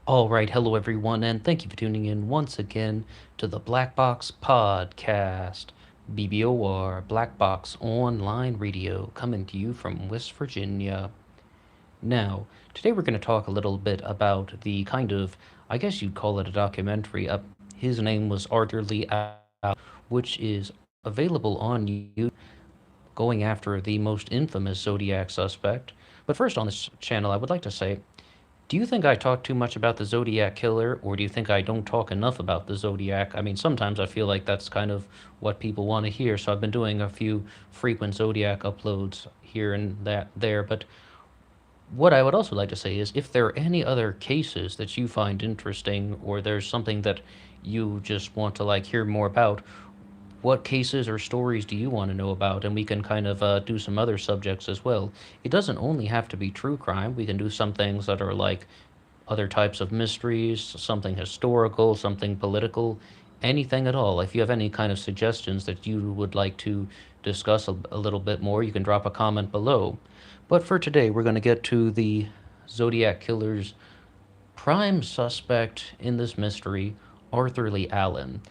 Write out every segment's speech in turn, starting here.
Alright, hello everyone, and thank you for tuning in once again to the Black Box Podcast. BBOR, Black Box Online Radio, coming to you from West Virginia. Now, today we're going to talk a little bit about the kind of, I guess you'd call it a documentary. His name was Arthur Leigh Allen, which is available on YouTube, going after the most infamous Zodiac suspect. But first on this channel, I would like to say, do you think I talk too much about the Zodiac Killer, or do you think I don't talk enough about the Zodiac? I mean, sometimes I feel like that's kind of what people want to hear, so I've been doing a few frequent Zodiac uploads here and there, but what I would also like to say is if there are any other cases that you find interesting, or there's something that you just want to like hear more about, what cases or stories do you want to know about? And we can kind of do some other subjects as well. It doesn't only have to be true crime. We can do some things that are like other types of mysteries, something historical, something political, anything at all. If you have any kind of suggestions that you would like to discuss a little bit more, you can drop a comment below. But for today, we're going to get to the Zodiac Killer's prime suspect in this mystery, Arthur Leigh Allen.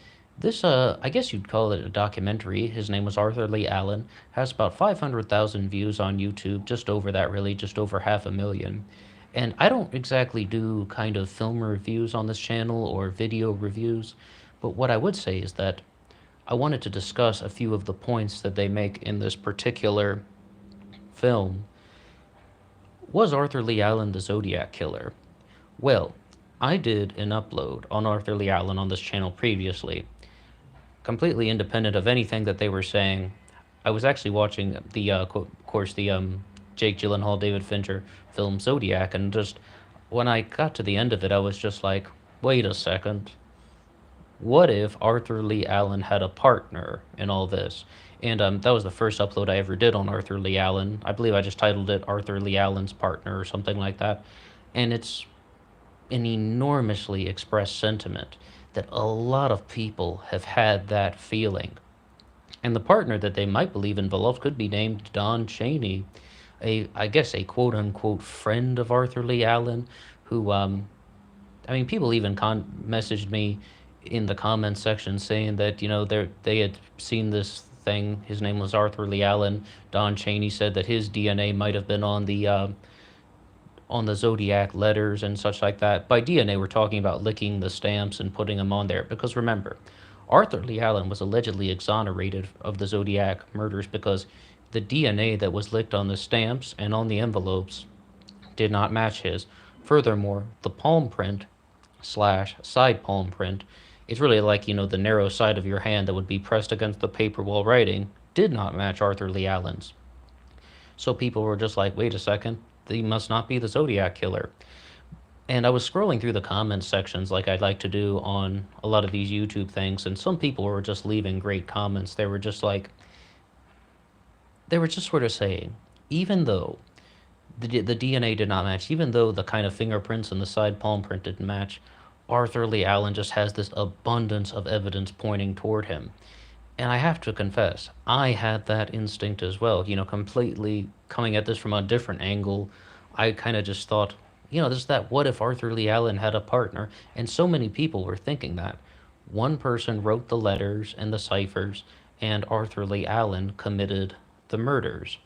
This, I guess you'd call it a documentary. His name was Arthur Leigh Allen. Has about 500,000 views on YouTube, just over that, really, just over 500,000. And I don't exactly do kind of film reviews on this channel or video reviews, but what I would say is that I wanted to discuss a few of the points that they make in this particular film. Was Arthur Leigh Allen the Zodiac Killer? Well, I did an upload on Arthur Leigh Allen on this channel previously, completely independent of anything that they were saying. I was actually watching the, of course, the Jake Gyllenhaal, David Fincher film Zodiac, and just when I got to the end of it, I was just like, wait a second. What if Arthur Leigh Allen had a partner in all this? And that was the first upload I ever did on Arthur Leigh Allen. I believe I just titled it Arthur Leigh Allen's Partner or something like that. And it's an enormously expressed sentiment that a lot of people have had that feeling. And the partner that they might believe involved could be named Don Chaney, I guess a quote unquote friend of Arthur Leigh Allen, who I mean, people even messaged me in the comments section saying that they had seen this thing. His name was Arthur Leigh Allen. Don Chaney said that his DNA might have been on the Zodiac letters and such like that. By DNA, we're talking about licking the stamps and putting them on there. Because remember, Arthur Leigh Allen was allegedly exonerated of the Zodiac murders because the DNA that was licked on the stamps and on the envelopes did not match his. Furthermore, the palm print slash side palm print, it's really like, the narrow side of your hand that would be pressed against the paper while writing, did not match Arthur Leigh Allen's. So people were just like, wait a second, he must not be the Zodiac Killer. And I was scrolling through the comments sections like I'd like to do on a lot of these YouTube things, and some people were just leaving great comments. They were just sort of saying, even though the DNA did not match, even though the kind of fingerprints and the side palm print didn't match, Arthur Leigh Allen just has this abundance of evidence pointing toward him. And I have to confess, I had that instinct as well, completely coming at this from a different angle. I kind of just thought, there's that what if Arthur Leigh Allen had a partner? And so many people were thinking that. One person wrote the letters and the ciphers, and Arthur Leigh Allen committed the murders.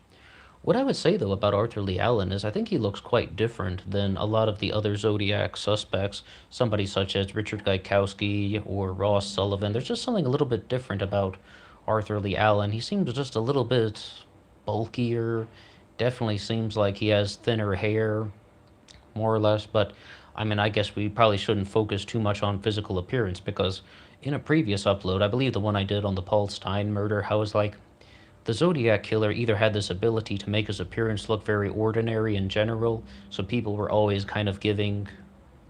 What I would say, though, about Arthur Leigh Allen is I think he looks quite different than a lot of the other Zodiac suspects, somebody such as Richard Gaikowski or Ross Sullivan. There's just something a little bit different about Arthur Leigh Allen. He seems just a little bit bulkier, definitely seems like he has thinner hair, more or less, but I mean, I guess we probably shouldn't focus too much on physical appearance because in a previous upload, I believe the one I did on the Paul Stein murder, I was like, the Zodiac Killer either had this ability to make his appearance look very ordinary in general, so people were always kind of giving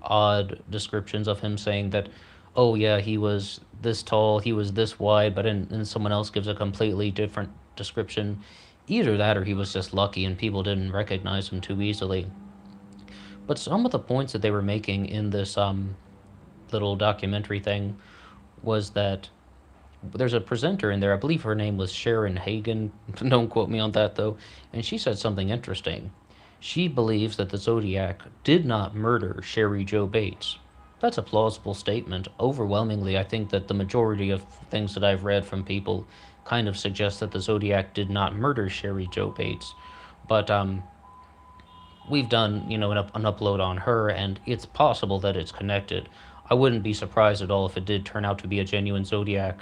odd descriptions of him, saying that, oh yeah, he was this tall, he was this wide, but then someone else gives a completely different description. Either that or he was just lucky and people didn't recognize him too easily. But some of the points that they were making in this little documentary thing was that there's a presenter in there, I believe her name was Sharon Hagen, don't quote me on that though, and she said something interesting. She believes that the Zodiac did not murder Sherry Joe Bates. That's a plausible statement. Overwhelmingly, I think that the majority of things that I've read from people kind of suggest that the Zodiac did not murder Sherry Joe Bates. But we've done, an upload on her, and it's possible that it's connected. I wouldn't be surprised at all if it did turn out to be a genuine Zodiac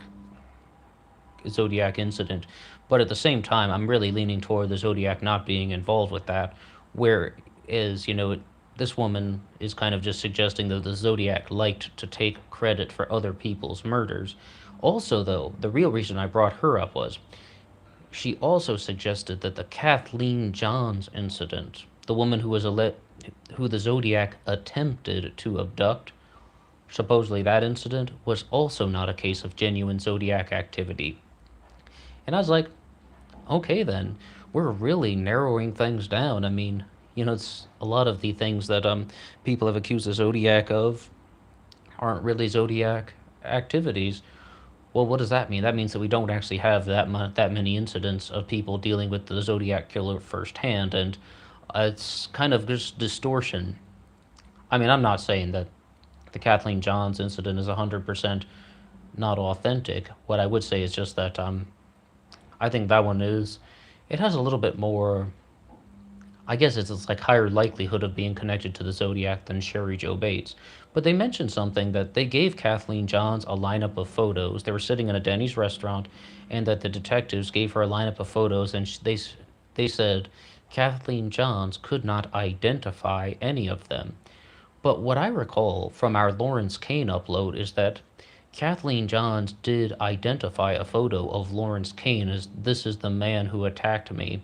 incident. But at the same time, I'm really leaning toward the Zodiac not being involved with that. Whereas, this woman is kind of just suggesting that the Zodiac liked to take credit for other people's murders. Also, though, the real reason I brought her up was she also suggested that the Kathleen Johns incident, the woman who the Zodiac attempted to abduct, supposedly that incident was also not a case of genuine Zodiac activity. And I was like, okay, then we're really narrowing things down. I mean, it's a lot of the things that people have accused the Zodiac of aren't really Zodiac activities. Well, what does that mean? That means that we don't actually have that many incidents of people dealing with the Zodiac killer firsthand, and it's kind of just distortion. I mean, I'm not saying that the Kathleen Johns incident is 100% not authentic. What I would say is just that I think that one is. It has a little bit more. I guess it's like higher likelihood of being connected to the Zodiac than Sherry Joe Bates. But they mentioned something that they gave Kathleen Johns a lineup of photos. They were sitting in a Denny's restaurant, and that the detectives gave her a lineup of photos, and they said Kathleen Johns could not identify any of them. But what I recall from our Lawrence Kane upload is that Kathleen Johns did identify a photo of Lawrence Kane as this is the man who attacked me.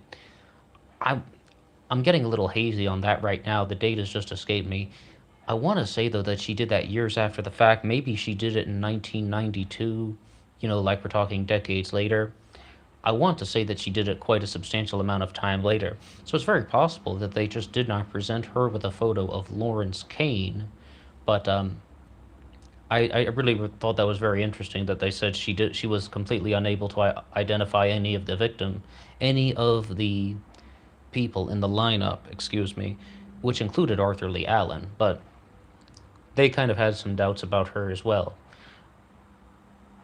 I I'm getting a little hazy on that right now. The date has just escaped me. I want to say though that she did that years after the fact. Maybe she did it in 1992, like we're talking decades later. I want to say that she did it quite a substantial amount of time later. So it's very possible that they just did not present her with a photo of Lawrence Kane. But I really thought that was very interesting that they said she was completely unable to identify any of the people in the lineup, excuse me, which included Arthur Leigh Allen, but they kind of had some doubts about her as well.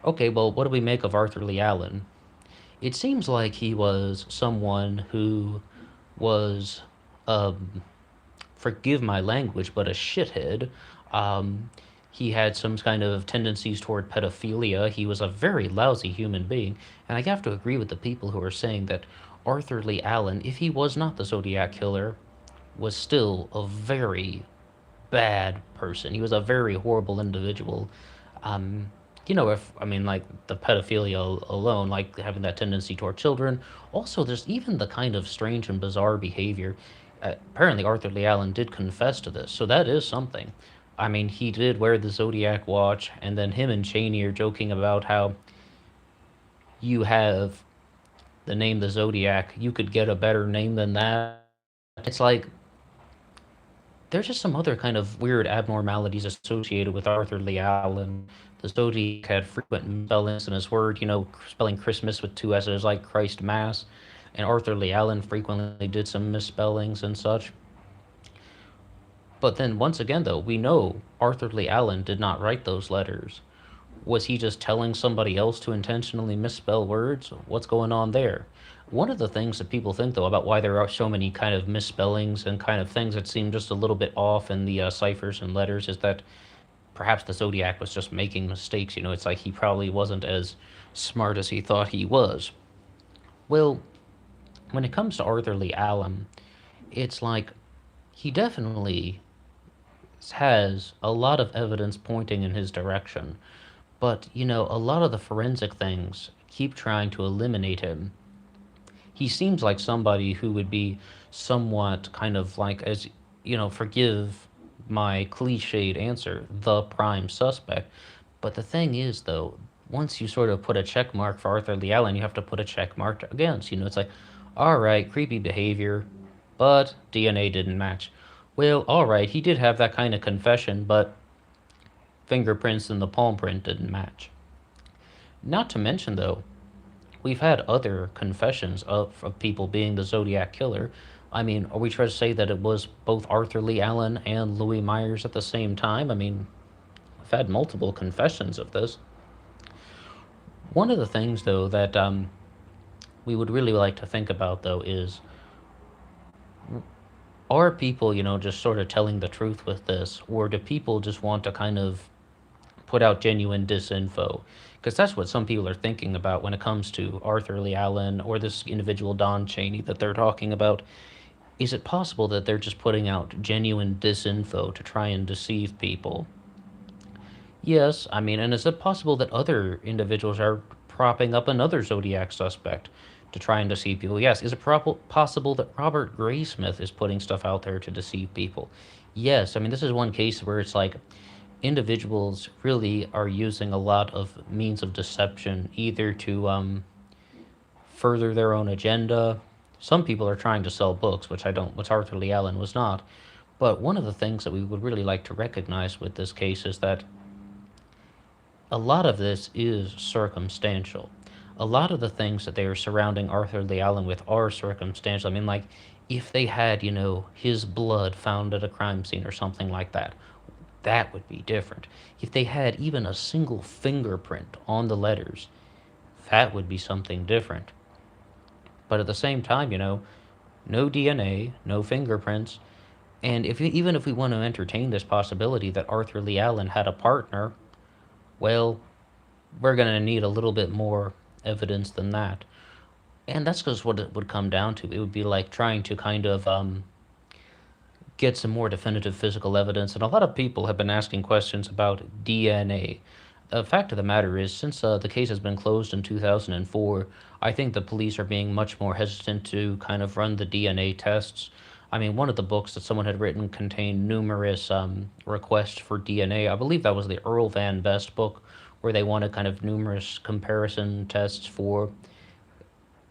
Okay, well, what do we make of Arthur Leigh Allen? It seems like he was someone who was, um, forgive my language, but a shithead. Um, he had some kind of tendencies toward pedophilia. He was a very lousy human being. And I have to agree with the people who are saying that Arthur Lee Allen, if he was not the Zodiac Killer, was still a very bad person. He was a very horrible individual. Um, if I mean, like the pedophilia alone, like having that tendency toward children. Also, there's even the kind of strange and bizarre behavior. Apparently, Arthur Lee Allen did confess to this, so that is something. I mean, he did wear the Zodiac watch, and then him and Cheney are joking about how you have the name the Zodiac. You could get a better name than that. It's like there's just some other kind of weird abnormalities associated with Arthur Lee Allen. The Zodiac had frequent misspellings in his word, spelling Christmas with two S's like Christ Mass. And Arthur Lee Allen frequently did some misspellings and such. But then once again, though, we know Arthur Lee Allen did not write those letters. Was he just telling somebody else to intentionally misspell words? What's going on there? One of the things that people think, though, about why there are so many kind of misspellings and kind of things that seem just a little bit off in the ciphers and letters is that perhaps the Zodiac was just making mistakes. It's like he probably wasn't as smart as he thought he was. Well, when it comes to Arthur Lee Allen, it's like he definitely has a lot of evidence pointing in his direction. But, a lot of the forensic things keep trying to eliminate him. He seems like somebody who would be somewhat kind of like, forgive my cliched answer, the prime suspect. But the thing is, though, once you sort of put a check mark for Arthur Lee Allen, you have to put a check mark against. It's like, all right, creepy behavior, but DNA didn't match. Well, all right, he did have that kind of confession, but fingerprints and the palm print didn't match. Not to mention, though, we've had other confessions of people being the Zodiac Killer. I mean, are we trying to say that it was both Arthur Leigh Allen and Louis Myers at the same time? I mean, we've had multiple confessions of this. One of the things, though, that we would really like to think about, though, is are people, just sort of telling the truth with this, or do people just want to kind of put out genuine disinfo? Because that's what some people are thinking about when it comes to Arthur Lee Allen or this individual Don Chaney that they're talking about. Is it possible that they're just putting out genuine disinfo to try and deceive people? Yes, I mean, and is it possible that other individuals are propping up another Zodiac suspect to try and deceive people? Yes. Is it possible that Robert Graysmith is putting stuff out there to deceive people? Yes. I mean, this is one case where it's like individuals really are using a lot of means of deception, either to further their own agenda. Some people are trying to sell books, which Arthur Lee Allen was not. But one of the things that we would really like to recognize with this case is that a lot of this is circumstantial. A lot of the things that they are surrounding Arthur Lee Allen with are circumstantial. I mean, like, if they had, his blood found at a crime scene or something like that, that would be different. If they had even a single fingerprint on the letters, that would be something different. But at the same time, no DNA, no fingerprints, and even if we want to entertain this possibility that Arthur Lee Allen had a partner, well, we're going to need a little bit more evidence than that. And that's just what it would come down to. It would be like trying to kind of get some more definitive physical evidence. And a lot of people have been asking questions about DNA. The fact of the matter is, since the case has been closed in 2004, I think the police are being much more hesitant to kind of run the DNA tests. I mean, one of the books that someone had written contained numerous requests for DNA. I believe that was the Earl Van Best book, where they wanted kind of numerous comparison tests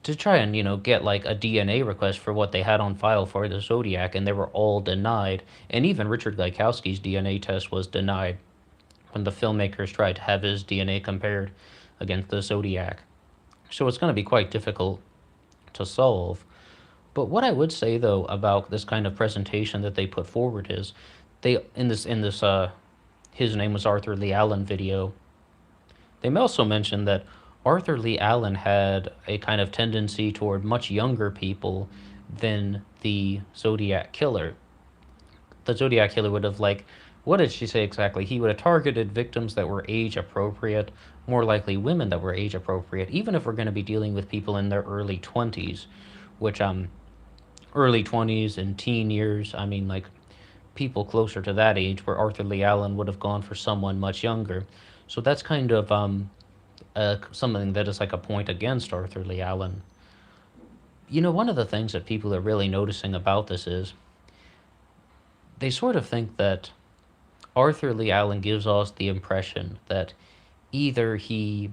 to try and, get like a DNA request for what they had on file for the Zodiac, and they were all denied. And even Richard Gaikowski's DNA test was denied when the filmmakers tried to have his DNA compared against the Zodiac. So it's going to be quite difficult to solve. But what I would say, though, about this kind of presentation that they put forward is they in this his name was Arthur Lee Allen video. They may also mention that Arthur Lee Allen had a kind of tendency toward much younger people than the Zodiac Killer. The Zodiac Killer would have, like, what did she say exactly? He would have targeted victims that were age appropriate, more likely women that were age appropriate, even if we're going to be dealing with people in their early 20s, which early 20s and teen years, I mean, like, people closer to that age, where Arthur Lee Allen would have gone for someone much younger. So that's kind of something that is like a point against Arthur Lee Allen. One of the things that people are really noticing about this is they sort of think that Arthur Lee Allen gives us the impression that either he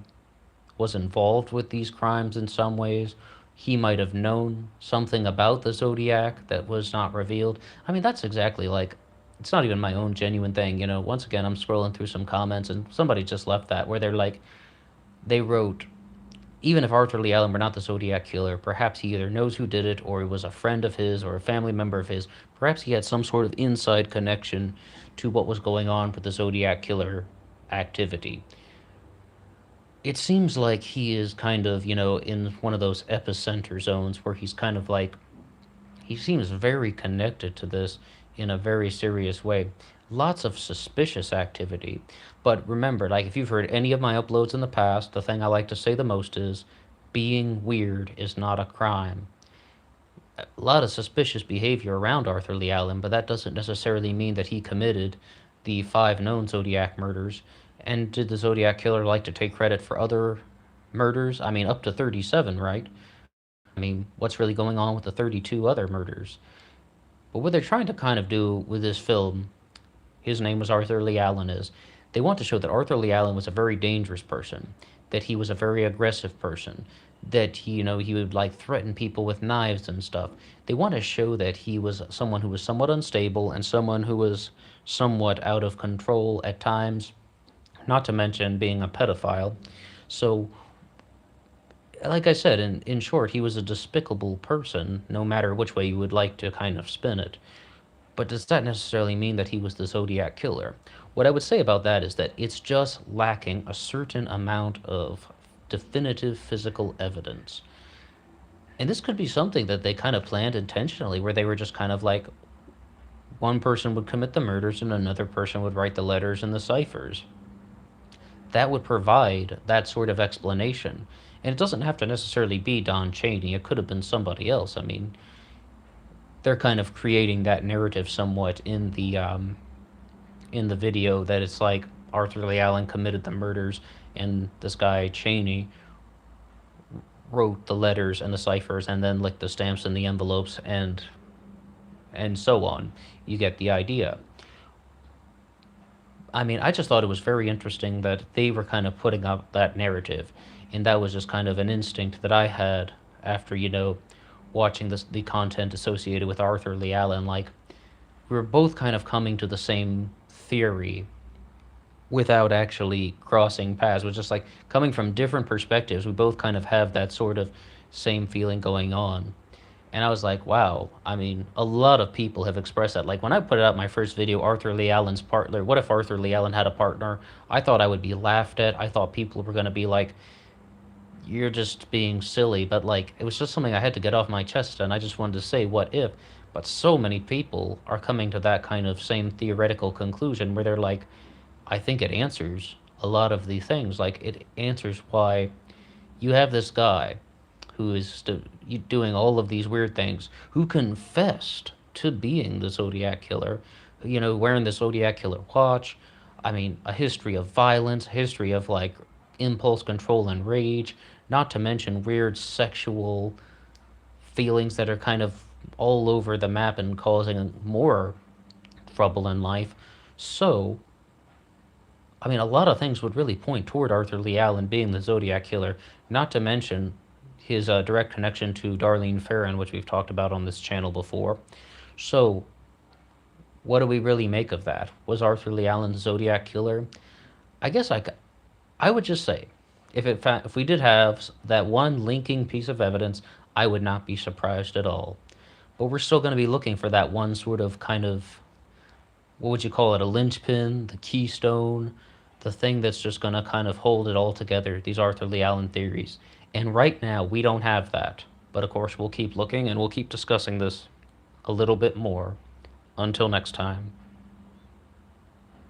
was involved with these crimes in some ways, he might have known something about the Zodiac that was not revealed. I mean, that's exactly like, it's not even my own genuine thing. Once again, I'm scrolling through some comments and somebody just left that where they're like, they wrote, even if Arthur Lee Allen were not the Zodiac Killer, perhaps he either knows who did it, or it was a friend of his, or a family member of his. Perhaps he had some sort of inside connection to what was going on with the Zodiac Killer activity. It seems like he is kind of, in one of those epicenter zones where he's kind of like, he seems very connected to this in a very serious way. Lots of suspicious activity. But remember, like, if you've heard any of my uploads in the past, the thing I like to say the most is, being weird is not a crime. A lot of suspicious behavior around Arthur Lee Allen, but that doesn't necessarily mean that he committed the 5 known Zodiac murders. And did the Zodiac Killer like to take credit for other murders? I mean, up to 37, right? I mean, what's really going on with the 32 other murders? But what they're trying to kind of do with this film, his name was Arthur Lee Allen, is they want to show that Arthur Lee Allen was a very dangerous person, that he was a very aggressive person, that he would like threaten people with knives and stuff. They want to show that he was someone who was somewhat unstable and someone who was somewhat out of control at times, not to mention being a pedophile. So like I said, in short, he was a despicable person, no matter which way you would like to kind of spin it. But does that necessarily mean that he was the Zodiac Killer? What I would say about that is that it's just lacking a certain amount of definitive physical evidence. And this could be something that they kind of planned intentionally, where they were just kind of like, one person would commit the murders and another person would write the letters and the ciphers. That would provide that sort of explanation. And it doesn't have to necessarily be Don Chaney. It could have been somebody else. I mean, they're kind of creating that narrative somewhat in the video that it's like Arthur Leigh Allen committed the murders and this guy Chaney wrote the letters and the ciphers and then licked the stamps in the envelopes and so on. You get the idea. I mean, I just thought it was very interesting that they were kind of putting up that narrative, and that was just kind of an instinct that I had after watching the content associated with Arthur Leigh Allen. Like, we were both kind of coming to the same theory without actually crossing paths. It was just like coming from different perspectives. We both kind of have that sort of same feeling going on. And I was like, wow, I mean, a lot of people have expressed that. Like when I put out my first video, Arthur Leigh Allen's partner, what if Arthur Leigh Allen had a partner? I thought I would be laughed at. I thought people were going to be like, you're just being silly. But like, it was just something I had to get off my chest. And I just wanted to say, what if? But so many people are coming to that kind of same theoretical conclusion where they're like, I think it answers a lot of the things. Like, it answers why you have this guy who is doing all of these weird things, who confessed to being the Zodiac Killer, wearing the Zodiac Killer watch. I mean, a history of violence, a history of like impulse control and rage, not to mention weird sexual feelings that are kind of all over the map and causing more trouble in life. So, I mean, a lot of things would really point toward Arthur Leigh Allen being the Zodiac Killer, not to mention his direct connection to Darlene Ferrin, which we've talked about on this channel before. So, what do we really make of that? Was Arthur Leigh Allen the Zodiac Killer? I guess I would just say, if we did have that one linking piece of evidence, I would not be surprised at all. But we're still going to be looking for that one sort of kind of, what would you call it, a linchpin, the keystone, the thing that's just going to kind of hold it all together, these Arthur Leigh Allen theories. And right now, we don't have that. But of course, we'll keep looking and we'll keep discussing this a little bit more. Until next time.